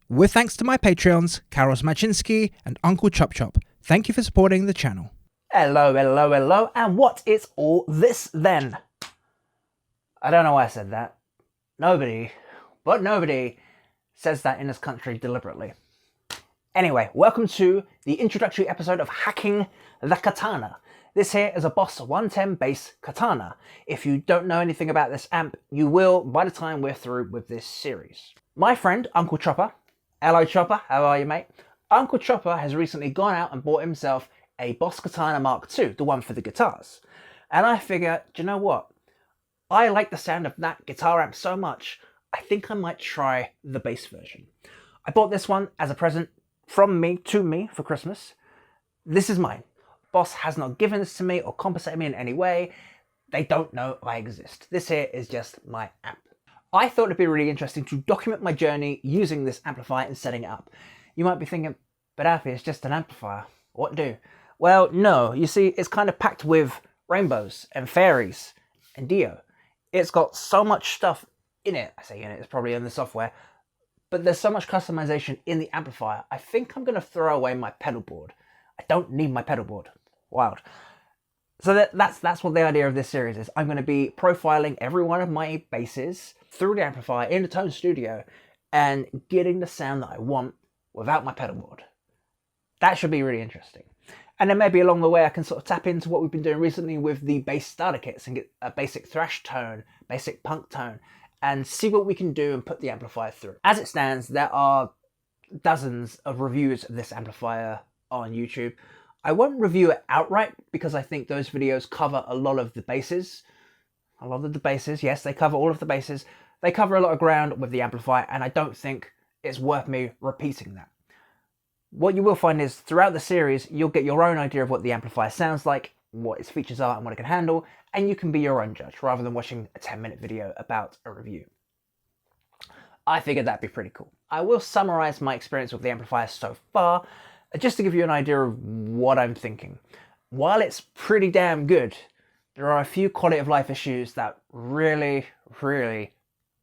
with thanks to my Patreons, Karol Smaczynski and Uncle Chop Chop. Thank you for supporting the channel. Hello, hello, hello, and what is all this then? I don't know why I said that. Nobody says that in this country deliberately. Anyway, welcome to the introductory episode of Hacking the Katana. This here is a BOSS 110 Bass Katana. If you don't know anything about this amp, you will by the time we're through with this series. My friend, Uncle Chopper, hello Chopper, how are you mate? Uncle Chopper has recently gone out and bought himself a BOSS Katana Mark II, the one for the guitars. And I figure, do you know what? I like the sound of that guitar amp so much, I think I might try the bass version. I bought this one as a present from me to me for Christmas. This is mine. BOSS has not given this to me or compensated me in any way. They don't know I exist. This here is just my amp. I thought it'd be really interesting to document my journey using this amplifier and setting it up. You might be thinking, but Alfie, it's just an amplifier. What do? Well, no. You see, it's kind of packed with rainbows and fairies and Dio. It's got so much stuff in it. I say in it, it's probably in the software. But there's so much customization in the amplifier. I think I'm going to throw away my pedal board. I don't need my pedal board. Wild. So that's what the idea of this series is. I'm going to be profiling every one of my basses through the amplifier in the Tone Studio and getting the sound that I want without my pedal board. That should be really interesting. And then maybe along the way I can sort of tap into what we've been doing recently with the bass starter kits and get a basic thrash tone, basic punk tone, and see what we can do and put the amplifier through. As it stands, there are dozens of reviews of this amplifier on YouTube. I won't review it outright because I think those videos cover a lot of the bases. A lot of the bases, yes, they cover all of the bases. They cover a lot of ground with the amplifier, and I don't think it's worth me repeating that. What you will find is throughout the series, you'll get your own idea of what the amplifier sounds like, what its features are and what it can handle, and you can be your own judge rather than watching a 10-minute video about a review. I figured that'd be pretty cool. I will summarize my experience with the amplifier so far, just to give you an idea of what I'm thinking. While it's pretty damn good, there are a few quality of life issues that really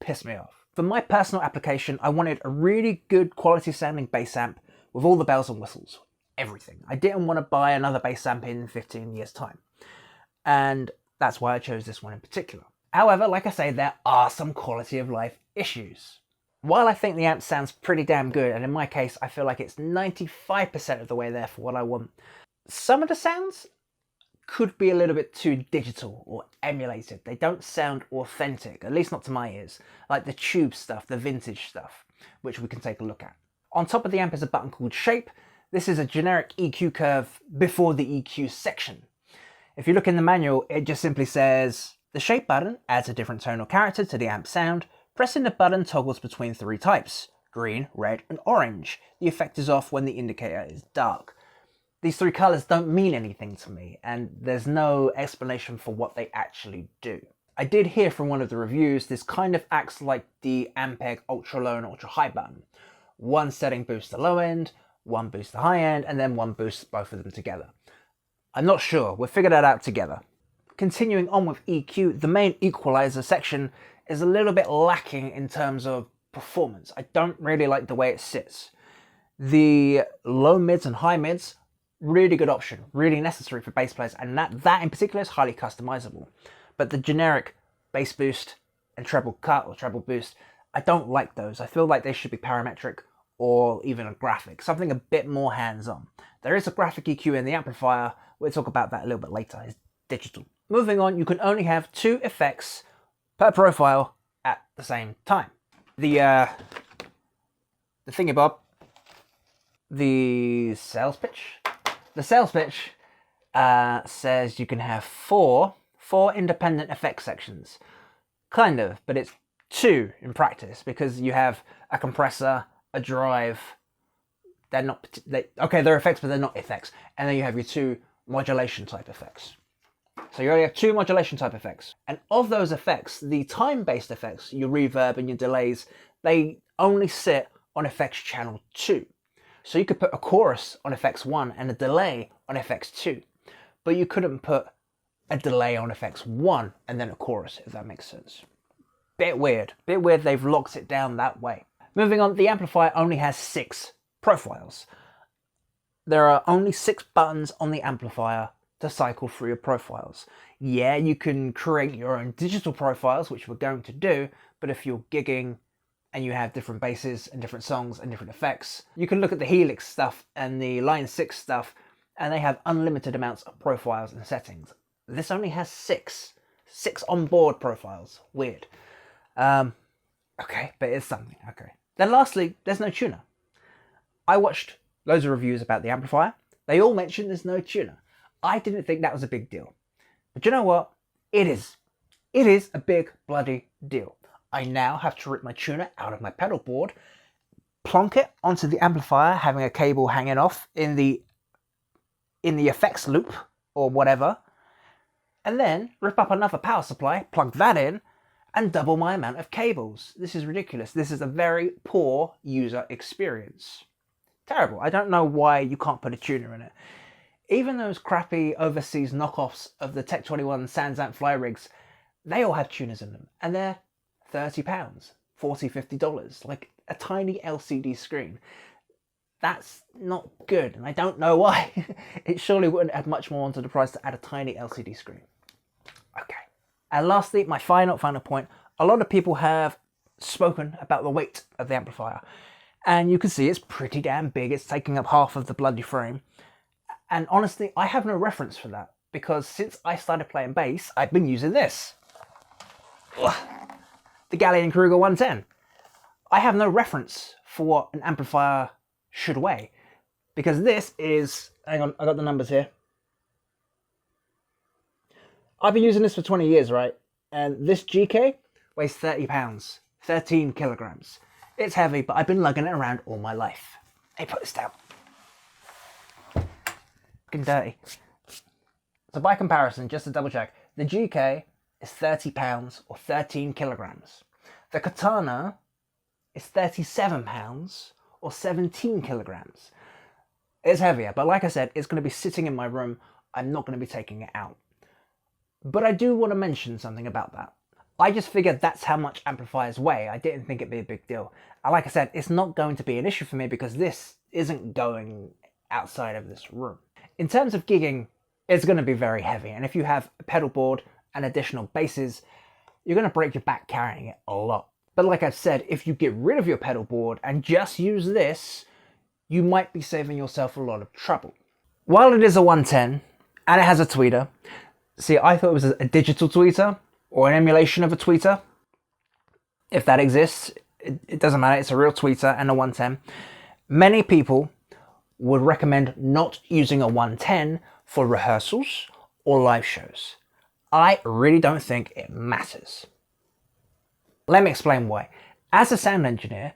piss me off. For my personal application, I wanted a really good quality sounding bass amp with all the bells and whistles, everything. I didn't want to buy another bass amp in 15 years time. And that's why I chose this one in particular. However, like I say, there are some quality of life issues. While I think the amp sounds pretty damn good, and in my case, I feel like it's 95% of the way there for what I want, some of the sounds could be a little bit too digital or emulated. They don't sound authentic, at least not to my ears, like the tube stuff, the vintage stuff, which we can take a look at. On top of the amp is a button called Shape. This is a generic EQ curve before the EQ section. If you look in the manual, it just simply says, the Shape button adds a different tonal character to the amp sound. Pressing the button toggles between three types, green, red, and orange. The effect is off when the indicator is dark. These three colours don't mean anything to me, and there's no explanation for what they actually do. I did hear from one of the reviews, this kind of acts like the Ampeg ultra low and ultra high button. One setting boosts the low end, one boosts the high end, and then one boosts both of them together. I'm not sure, we'll figure that out together. Continuing on with EQ, the main equalizer section is a little bit lacking in terms of performance. I don't really like the way it sits. The low mids and high mids, really good option, really necessary for bass players, and that in particular is highly customizable. But the generic bass boost and treble cut or treble boost, I don't like those. I feel like they should be parametric or even a graphic, something a bit more hands-on. There is a graphic EQ in the amplifier. We'll talk about that a little bit later. It's digital. Moving on, you can only have 2 effects per profile at the same time. The thingy-bob, the sales pitch. The sales pitch says you can have four independent effect sections. Kind of, but it's 2 in practice because you have a compressor, a drive. They're effects, but they're not effects. And then you have your 2 modulation type effects. So you only have 2 modulation type effects. And of those effects, the time-based effects, your reverb and your delays, they only sit on effects channel 2. So you could put a chorus on effects 1 and a delay on effects 2. But you couldn't put a delay on effects 1 and then a chorus, if that makes sense. Bit weird they've locked it down that way. Moving on, the amplifier only has 6 profiles. There are only 6 buttons on the amplifier to cycle through your profiles. Yeah, you can create your own digital profiles, which we're going to do, but if you're gigging and you have different basses and different songs and different effects, you can look at the Helix stuff and the Line 6 stuff, and they have unlimited amounts of profiles and settings. This only has 6 onboard profiles. Weird. Okay, but it's something. Okay. Then lastly, there's no tuner. I watched loads of reviews about the amplifier. They all mentioned there's no tuner. I didn't think that was a big deal. But you know what? It is. It is a big bloody deal. I now have to rip my tuner out of my pedal board, plonk it onto the amplifier, having a cable hanging off in the effects loop or whatever, and then rip up another power supply, plug that in, and double my amount of cables. This is ridiculous. This is a very poor user experience. Terrible. I don't know why you can't put a tuner in it. Even those crappy overseas knockoffs of the Tech 21 SansAmp fly rigs, they all have tuners in them, and they're £30, $40, $50, like a tiny LCD screen. That's not good, and I don't know why. It surely wouldn't add much more onto the price to add a tiny LCD screen. Okay. And lastly, my final point, a lot of people have spoken about the weight of the amplifier, and you can see it's pretty damn big. It's taking up half of the bloody frame. And honestly, I have no reference for that, because since I started playing bass, I've been using this. Ugh. The Gallien-Kruger 110. I have no reference for what an amplifier should weigh, because this is, hang on, I got the numbers here. I've been using this for 20 years, right? And this GK weighs 30 pounds, 13 kilograms. It's heavy, but I've been lugging it around all my life. Hey, put this down. Dirty. So by comparison, just to double check, the GK is 30 pounds or 13 kilograms. The Katana is 37 pounds or 17 kilograms. It's heavier, but like I said, it's going to be sitting in my room. I'm not going to be taking it out. But I do want to mention something about that. I just figured that's how much amplifiers weigh. I didn't think it'd be a big deal. And like I said, it's not going to be an issue for me because this isn't going outside of this room. In terms of gigging, it's going to be very heavy, and if you have a pedal board and additional basses, you're going to break your back carrying it a lot. But like I've said, if you get rid of your pedal board and just use this, you might be saving yourself a lot of trouble. While it is a 110 and it has a tweeter, see, I thought it was a digital tweeter or an emulation of a tweeter. If that exists, it doesn't matter, it's a real tweeter and a 110. Many people would recommend not using a 110 for rehearsals or live shows. I really don't think it matters. Let me explain why. As a sound engineer,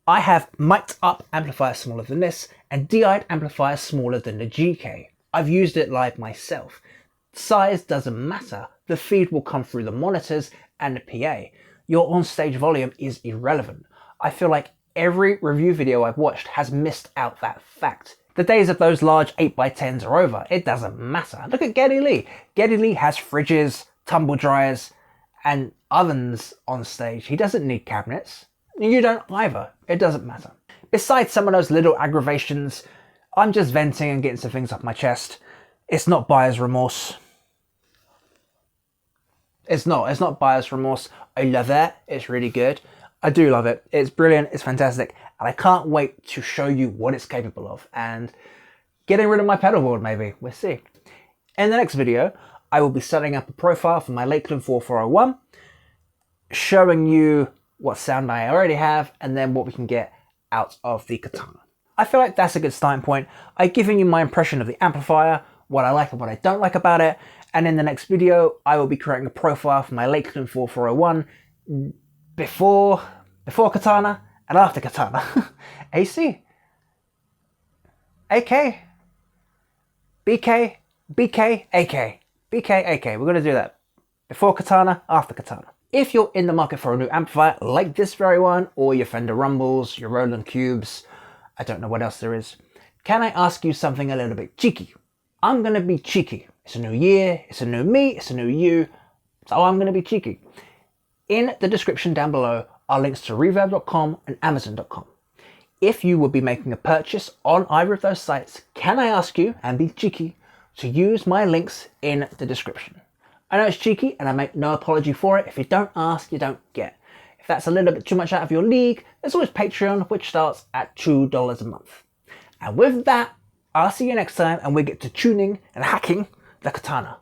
I have mic'd up amplifiers smaller than this and DI'd amplifiers smaller than the GK. I've used it live myself. Size doesn't matter. The feed will come through the monitors and the PA. Your onstage volume is irrelevant. I feel like every review video I've watched has missed out that fact. The days of those large 8x10s are over. It doesn't matter. Look at Geddy Lee. Geddy Lee has fridges, tumble dryers, and ovens on stage. He doesn't need cabinets. You don't either. It doesn't matter. Besides some of those little aggravations, I'm just venting and getting some things off my chest. It's not buyer's remorse. It's not buyer's remorse. I love it. It's really good. I do love it. It's brilliant. It's fantastic. And I can't wait to show you what it's capable of. And getting rid of my pedal board, maybe. We'll see. In the next video, I will be setting up a profile for my Lakland 4401, showing you what sound I already have, and then what we can get out of the Katana. I feel like that's a good starting point. I've given you my impression of the amplifier, what I like and what I don't like about it. And in the next video, I will be creating a profile for my Lakland 4401 before Katana and after Katana. AC, AK, BK, BK, AK, BK, AK. We're going to do that. Before Katana, after Katana. If you're in the market for a new amplifier like this very one, or your Fender Rumbles, your Roland Cubes, I don't know what else there is, can I ask you something a little bit cheeky? I'm going to be cheeky. It's a new year, it's a new me, it's a new you, so I'm going to be cheeky. In the description down below, are links to Reverb.com and Amazon.com. If you would be making a purchase on either of those sites, can I ask you, and be cheeky, to use my links in the description? I know it's cheeky and I make no apology for it. If you don't ask, you don't get. If that's a little bit too much out of your league, there's always Patreon, which starts at $2 a month. And with that, I'll see you next time and we get to tuning and hacking the katana.